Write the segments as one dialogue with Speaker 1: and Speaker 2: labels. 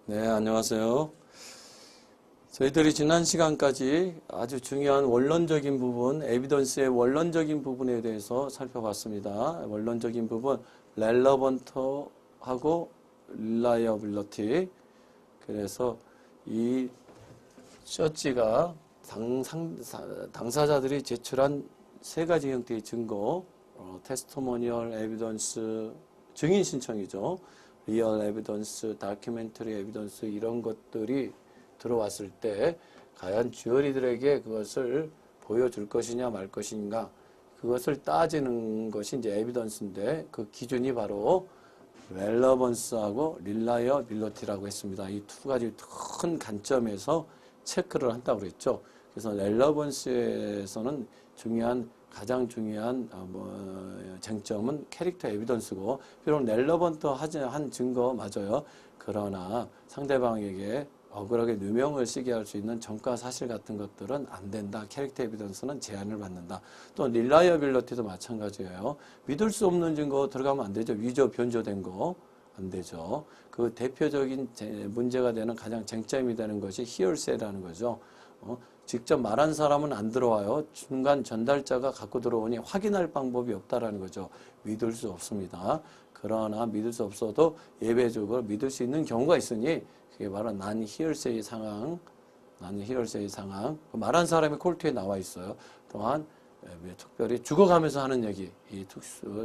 Speaker 1: 네, 안녕하세요. 저희들이 지난 시간까지 아주 중요한 원론적인 부분, 에비던스의 원론적인 부분에 대해서 살펴봤습니다. 원론적인 부분, 렐러번트하고 릴라이어빌리티. 그래서 이 처치가 당사자들이 제출한 세 가지 형태의 증거, 테스토모니얼 에비던스, 증인 신청이죠. 리얼 에비던스, 다큐멘터리 에비던스 이런 것들이 들어왔을 때 과연 주어리들에게 그것을 보여줄 것이냐 말 것인가 그것을 따지는 것이 이제 에비던스인데 그 기준이 바로 렐러번스하고 릴라이어빌리티라고 했습니다. 이 두 가지 큰 관점에서 체크를 한다고 그랬죠. 그래서 렐러번스에서는 가장 중요한 쟁점은 캐릭터 에비던스고 비록 렐러번트한 증거 맞아요. 그러나 상대방에게 억울하게 누명을 쓰게 할 수 있는 전과 사실 같은 것들은 안 된다. 캐릭터 에비던스는 제한을 받는다. 또 릴라이어빌리티도 마찬가지예요. 믿을 수 없는 증거 들어가면 안 되죠. 위조 변조된 거 안 되죠. 그 대표적인 문제가 되는 가장 쟁점이 되는 것이 히얼세라는 거죠. 직접 말한 사람은 안 들어와요. 중간 전달자가 갖고 들어오니 확인할 방법이 없다라는 거죠. 믿을 수 없습니다. 그러나 믿을 수 없어도 예외적으로 믿을 수 있는 경우가 있으니 그게 바로 난 히얼세의 상황. 말한 사람이 콜트에 나와 있어요. 또한 특별히 죽어가면서 하는 얘기,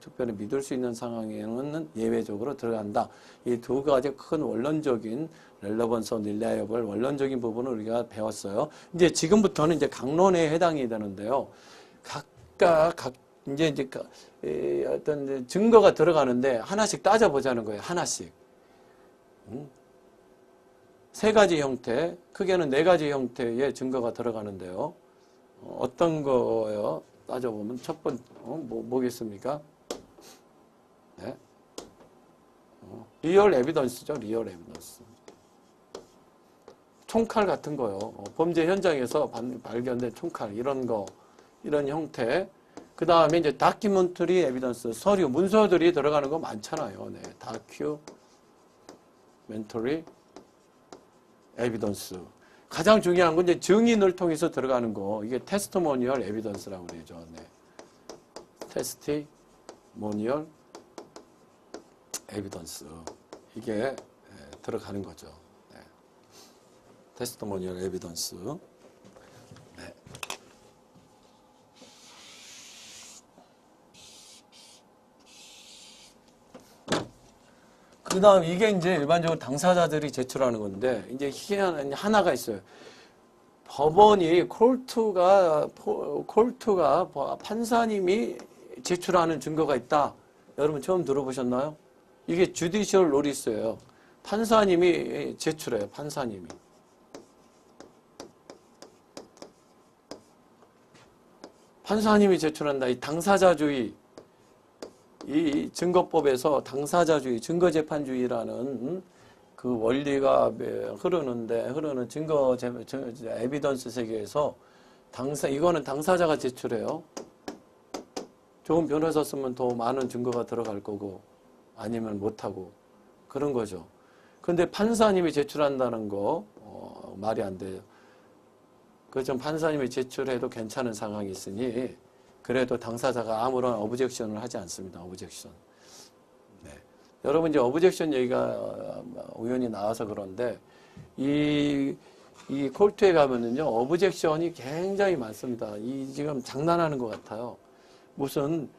Speaker 1: 특별히 믿을 수 있는 상황에는 예외적으로 들어간다. 이 두 가지 큰 원론적인 렐러번스, 릴라이어블 원론적인 부분을 우리가 배웠어요. 이제 지금부터는 이제 강론에 해당이 되는데요. 각각 이제 어떤 증거가 들어가는데 하나씩 따져보자는 거예요. 하나씩. 세 가지 형태, 크게는 네 가지 형태의 증거가 들어가는데요. 어떤 거요? 따져보면 첫 번째 뭐겠습니까? 네. 리얼 에비던스죠. 리얼 에비던스. 총칼 같은 거요. 범죄 현장에서 발견된 총칼 이런 형태. 그 다음에 이제 다큐멘터리 에비던스, 서류, 문서들이 들어가는 거 많잖아요. 네. 다큐멘터리 에비던스. 가장 중요한 건 이제 증인을 통해서 들어가는 거. 이게 테스토모니얼 에비던스라고 그러죠. 네. 테스티모니얼 에비던스. 이게 들어가는 거죠. 네. 테스토모니얼 에비던스. 네. 그 다음 이게 이제 일반적으로 당사자들이 제출하는 건데 이제 희한한 하나가 있어요. 법원이 콜트가 판사님이 제출하는 증거가 있다. 여러분 처음 들어보셨나요? 이게 주디셜 노리스예요. 판사님이 제출해요. 판사님이 제출한다. 이 당사자주의. 이 증거법에서 당사자주의, 증거재판주의라는 그 원리가 흐르는 에비던스 세계에서 이거는 당사자가 제출해요. 좋은 변호사 쓰면 더 많은 증거가 들어갈 거고 아니면 못하고 그런 거죠. 근데 판사님이 제출한다는 거 말이 안 돼요. 그좀 판사님이 제출해도 괜찮은 상황이 있으니 그래도 당사자가 아무런 오브젝션을 하지 않습니다. 오브젝션. 네. 여러분 이제 오브젝션 얘기가 우연히 나와서 그런데 이 콜트에 가면은요 오브젝션이 굉장히 많습니다. 지금 장난하는 것 같아요. 무슨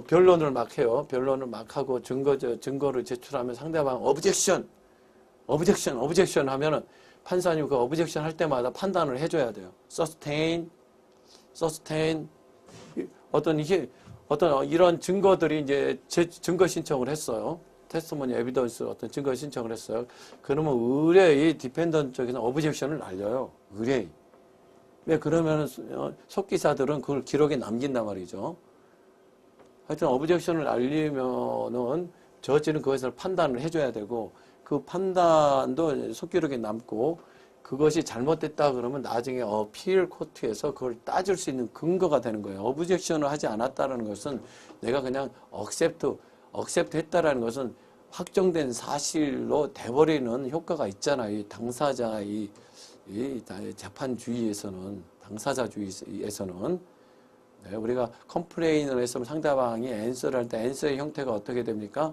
Speaker 1: 변론을 막 해요. 변론을 막 하고 증거를 제출하면 상대방 오브젝션 하면은 판사님 그 오브젝션 할 때마다 판단을 해줘야 돼요. sustain. 어떤 이런 증거들이 이제 증거 신청을 했어요. 테스트모니 에비던스 어떤 증거 신청을 했어요. 그러면 의뢰의 디펜던트 쪽에서 오브젝션을 날려요. 의뢰의. 왜 그러면 속기사들은 그걸 기록에 남긴단 말이죠. 하여튼 오브젝션을 날리면은 저지는 그것을 판단을 해줘야 되고 그 판단도 속기록에 남고 그것이 잘못됐다 그러면 나중에 어필 코트에서 그걸 따질 수 있는 근거가 되는 거예요. 오브젝션을 하지 않았다는 것은 내가 그냥 억셉트 했다라는 것은 확정된 사실로 돼버리는 효과가 있잖아요. 이 당사자, 이 재판주의에서는, 당사자주의에서는. 네, 우리가 컴플레인을 했으면 상대방이 앤서를 할 때 앤서의 형태가 어떻게 됩니까?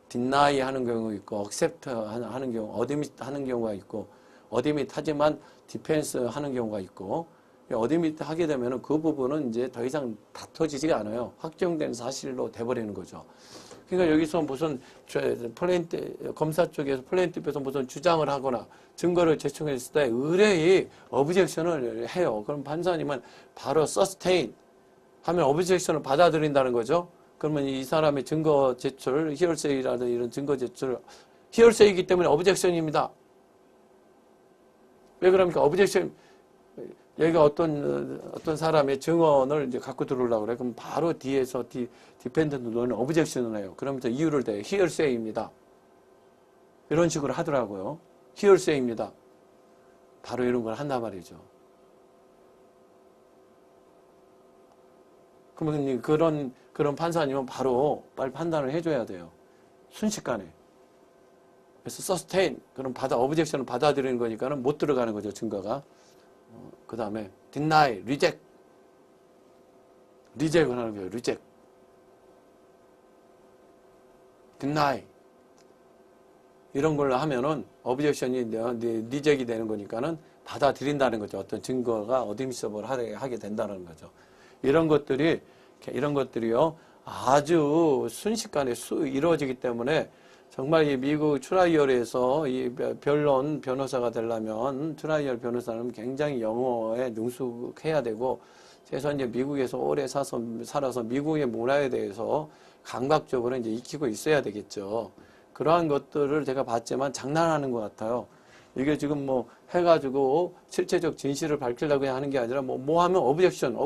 Speaker 1: deny 하는 경우가 있고, accept 하는 경우, 어드밋 하는 경우가 있고, 어드밋 하지만 디펜스 하는 경우가 있고, 어드밋 하게 되면은 그 부분은 이제 더 이상 다퉈지지가 않아요. 확정된 사실로 돼버리는 거죠. 그러니까 여기서 무슨 검사 쪽에서 플레인티프에서 무슨 주장을 하거나 증거를 제출했을 때 의뢰의 오브젝션을 해요. 그럼 판사님은 바로 sustain 하면 오브젝션을 받아들인다는 거죠. 그러면 이 사람의 증거 제출, 히어세이라는 이런 증거 제출, 히어세이이기 때문에 오브젝션입니다. 왜 그럽니까? 오브젝션, 여기가 어떤 사람의 증언을 이제 갖고 들어오려고 그래. 그럼 바로 뒤에서 디펜던트 너는 오브젝션을 해요. 그러면서 이유를 대요. 히어세이입니다. 이런 식으로 하더라고요. 히어세이입니다. 바로 이런 걸 한단 말이죠. 그러면 그런 판사님은 바로 빨리 판단을 해줘야 돼요. 순식간에. 그래서 sustain, 그럼 오브젝션을 받아들이는 거니까는 못 들어가는 거죠, 증거가. 그 다음에 deny, reject. reject을 하는 거예요, reject. deny. 이런 걸로 하면은 오브젝션이 리젝이 되는 거니까는 받아들인다는 거죠. 어떤 증거가 어드미서블 하게 된다는 거죠. 이런 것들이요, 아주 순식간에 이루어지기 때문에 정말 이 미국 트라이얼에서 이 변호사가 되려면 트라이얼 변호사는 굉장히 영어에 능숙해야 되고, 최소한 이제 미국에서 오래 살아서 미국의 문화에 대해서 감각적으로 이제 익히고 있어야 되겠죠. 그러한 것들을 제가 봤지만 장난하는 것 같아요. 이게 지금 뭐 해가지고 실체적 진실을 밝히려고 하는 게 아니라 뭐 하면 오브젝션.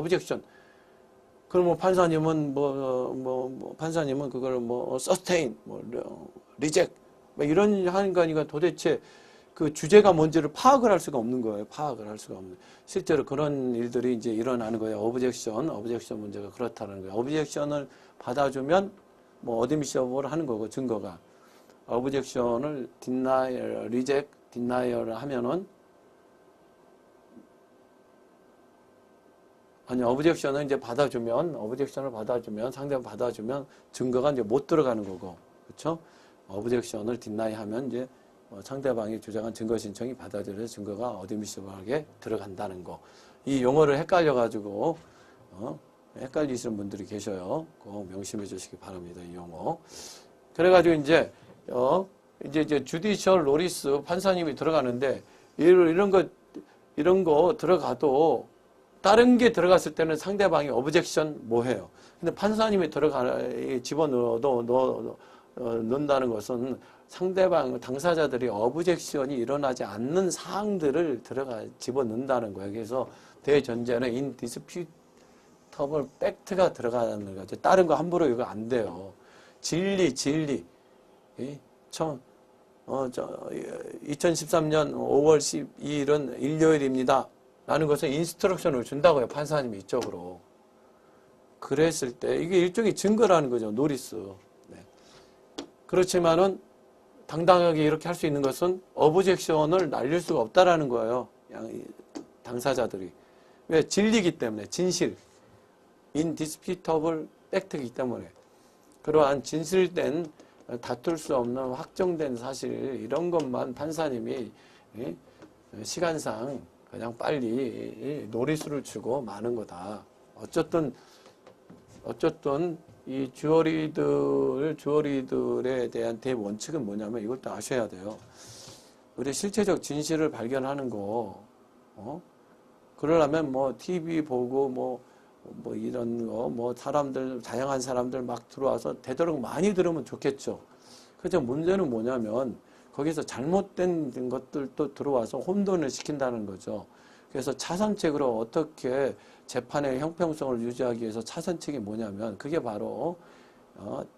Speaker 1: 그럼 판사님은 판사님은 그걸 sustain, reject, 이런 하는 거니까 도대체 그 주제가 뭔지를 파악을 할 수가 없는 거예요. 실제로 그런 일들이 이제 일어나는 거예요. 오브젝션 문제가 그렇다는 거예요. 오브젝션을 받아주면 어드미셔블 하는 거고, 증거가. 오브젝션을 deny, reject, denial 하면은, 오브젝션을 받아주면, 상대방 받아주면 증거가 이제 못 들어가는 거고, 그렇죠? 오브젝션을 deny 하면 이제 상대방이 주장한 증거 신청이 받아들여서 증거가 어드미시블하게 들어간다는 거. 이 용어를 헷갈려가지고, 헷갈리시는 분들이 계셔요. 꼭 명심해 주시기 바랍니다, 이 용어. 그래가지고 이제 주디셜 노리스 판사님이 들어가는데, 이런 거 들어가도, 다른 게 들어갔을 때는 상대방이 오브젝션 해요. 근데 판사님이 넣는다는 것은 상대방, 당사자들이 오브젝션이 일어나지 않는 사항들을 집어넣는다는 거예요. 그래서 대전제는 indisputable fact가 들어가는 거죠. 다른 거 함부로 이거 안 돼요. 진리. 2013년 5월 12일은 일요일입니다. 라는 것은 인스트럭션을 준다고요. 판사님이 이쪽으로. 그랬을 때 이게 일종의 증거라는 거죠. 노리스. 네. 그렇지만은 당당하게 이렇게 할 수 있는 것은 오브젝션을 날릴 수가 없다라는 거예요. 당사자들이. 왜? 진리이기 때문에. 진실. indisputable fact이기 때문에. 그러한 진실된, 다툴 수 없는 확정된 사실, 이런 것만 판사님이 시간상 그냥 빨리 노리수를 주고 마는 거다. 어쨌든 이 주어리들에 대한 대원칙은 뭐냐면 이것도 아셔야 돼요. 우리 실체적 진실을 발견하는 거, 그러려면 TV 보고 이런 거, 다양한 사람들 막 들어와서 되도록 많이 들으면 좋겠죠. 그죠? 문제는 뭐냐면 거기서 잘못된 것들도 들어와서 혼돈을 시킨다는 거죠. 그래서 차선책으로 어떻게 재판의 형평성을 유지하기 위해서 차선책이 뭐냐면 그게 바로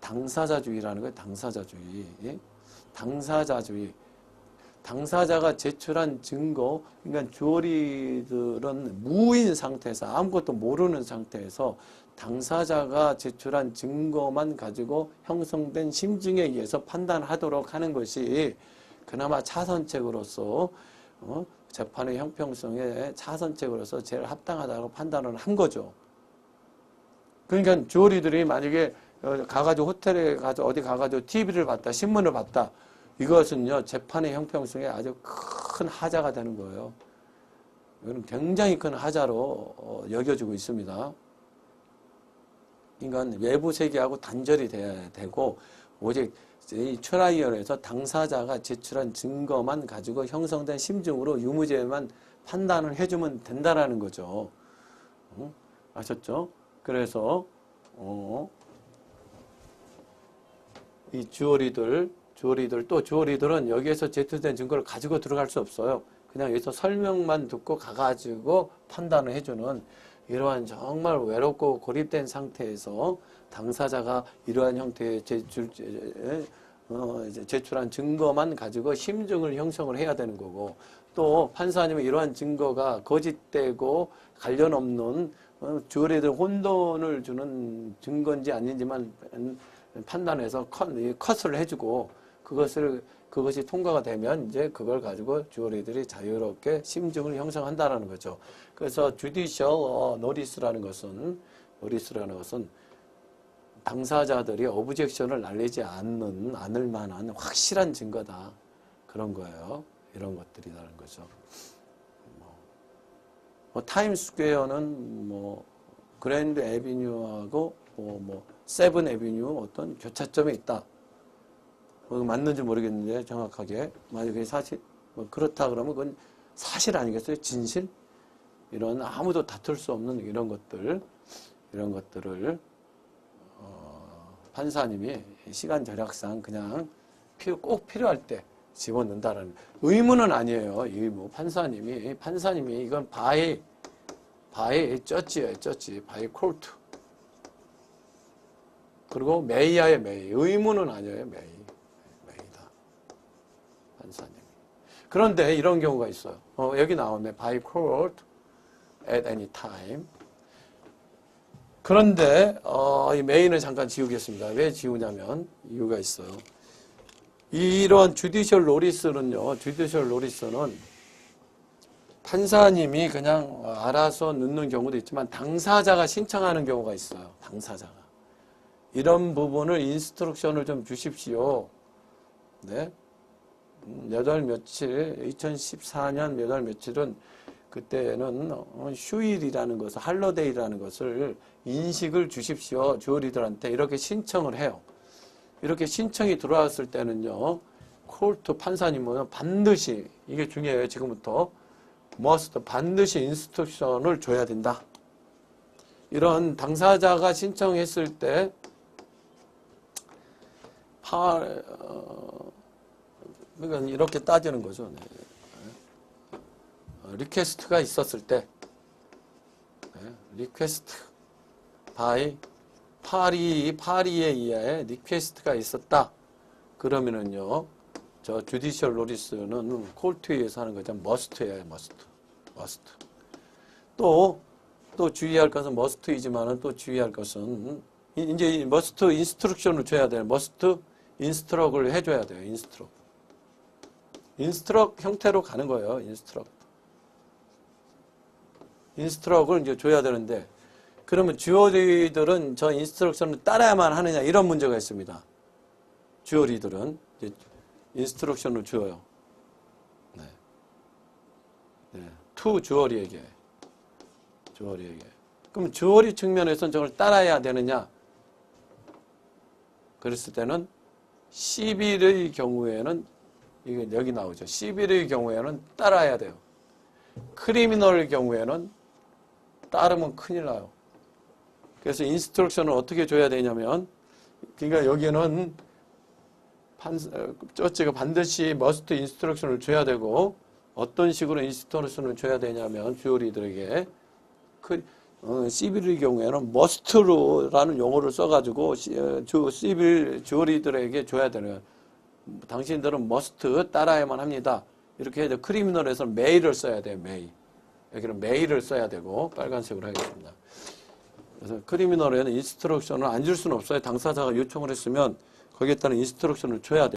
Speaker 1: 당사자주의라는 거예요. 당사자주의. 당사자가 제출한 증거, 그러니까 주어리들은 무인 상태에서 아무것도 모르는 상태에서 당사자가 제출한 증거만 가지고 형성된 심증에 의해서 판단하도록 하는 것이 그나마 차선책으로서 재판의 형평성에 차선책으로서 제일 합당하다고 판단을 한 거죠. 그러니까 주어리들이 만약에 가가지고 호텔에 가서 어디 가가지고 TV를 봤다, 신문을 봤다, 이것은요 재판의 형평성에 아주 큰 하자가 되는 거예요. 이건 굉장히 큰 하자로 여겨지고 있습니다. 그러니까 외부 세계하고 단절이 돼야 되고 오직 이 트라이얼에서 당사자가 제출한 증거만 가지고 형성된 심증으로 유무죄만 판단을 해주면 된다라는 거죠. 아셨죠? 그래서 이 주어리들은 여기에서 제출된 증거를 가지고 들어갈 수 없어요. 그냥 여기서 설명만 듣고 가가지고 판단을 해주는 이러한 정말 외롭고 고립된 상태에서 당사자가 이러한 형태의 제출한 증거만 가지고 심증을 형성을 해야 되는 거고, 또 판사님은 이러한 증거가 거짓되고 관련 없는 주어리들 혼돈을 주는 증거인지 아닌지만 판단해서 컷을 해주고 그것이 통과가 되면 이제 그걸 가지고 주어리들이 자유롭게 심증을 형성한다라는 거죠. 그래서 judicial notice라는 것은 당사자들이 오브젝션을 날리지 않을 만한 확실한 증거다. 그런 거예요. 이런 것들이라는 거죠. 타임스퀘어는 그랜드 애비뉴하고 세븐 애비뉴 어떤 교차점에 있다. 맞는지 모르겠는데 정확하게 만약에 사실 그렇다 그러면 그건 사실 아니겠어요? 진실? 이런 아무도 다툴 수 없는 이런 것들을 판사님이 시간 절약상 그냥 꼭 필요할 때 집어넣는다라는 의무는 아니에요. 의무. 판사님이 이건 바이 저지예요. 저지. 바이 콜트. 그리고 메이야의 메이. 의무는 아니에요. 메이다. 판사님이. 그런데 이런 경우가 있어요. 여기 나오네. by court at any time. 그런데 이 메인을 잠깐 지우겠습니다. 왜 지우냐면 이유가 있어요. 이런 주디셜 노리스는 판사님이 그냥 알아서 넣는 경우도 있지만 당사자가 신청하는 경우가 있어요. 당사자가. 이런 부분을 인스트럭션을 좀 주십시오. 네. 몇 월 며칠, 2014년 몇 월 며칠은 그때는 휴일이라는 것을, 할러데이라는 것을 인식을 주십시오. 주어리들한테 이렇게 신청을 해요. 이렇게 신청이 들어왔을 때는요, 콜트 판사님은 반드시, 이게 중요해요. 지금부터 반드시 인스트럭션을 줘야 된다. 이런 당사자가 신청했을 때 그러니까 이렇게 따지는 거죠. 리퀘스트가 있었을 때, 리퀘스트 바이 파리에 의해 리퀘스트가 있었다. 그러면은요, 저 주디셜 노리스는 콜트에 의해서 하는 거죠. 머스트예요, 머스트. 또 주의할 것은 머스트이지만은 또 주의할 것은 이제 머스트 인스트럭션을 줘야 돼요. 머스트 인스트럭을 해줘야 돼요. 인스트럭 형태로 가는 거예요. 인스트럭을 이제 줘야 되는데, 그러면 주어리들은 저 인스트럭션을 따라야만 하느냐, 이런 문제가 있습니다. 주어리들은 이제 인스트럭션을 줘요. 투 주어리에게. 그럼 주어리 측면에서는 저걸 따라야 되느냐? 그랬을 때는 11의 경우에는 이게 여기 나오죠. 11의 경우에는 따라야 돼요. 크리미널의 경우에는 따르면 큰일 나요. 그래서 인스트럭션을 어떻게 줘야 되냐면, 그러니까 여기는 저치가 반드시 머스트 인스트럭션을 줘야 되고, 어떤 식으로 인스트럭션을 줘야 되냐면 주어리들에게 11의 경우에는 머스트라는 용어를 써가지고 주어리들에게 줘야 되는, 당신들은 머스트 따라야만 합니다. 이렇게 해서 크리미널에서는 메이를 써야 돼요. 메이. 여기는 메이를 써야 되고, 빨간색으로 하겠습니다. 그래서 크리미널에는 인스트럭션을 안 줄 수는 없어요. 당사자가 요청을 했으면 거기에 따른 인스트럭션을 줘야 돼요.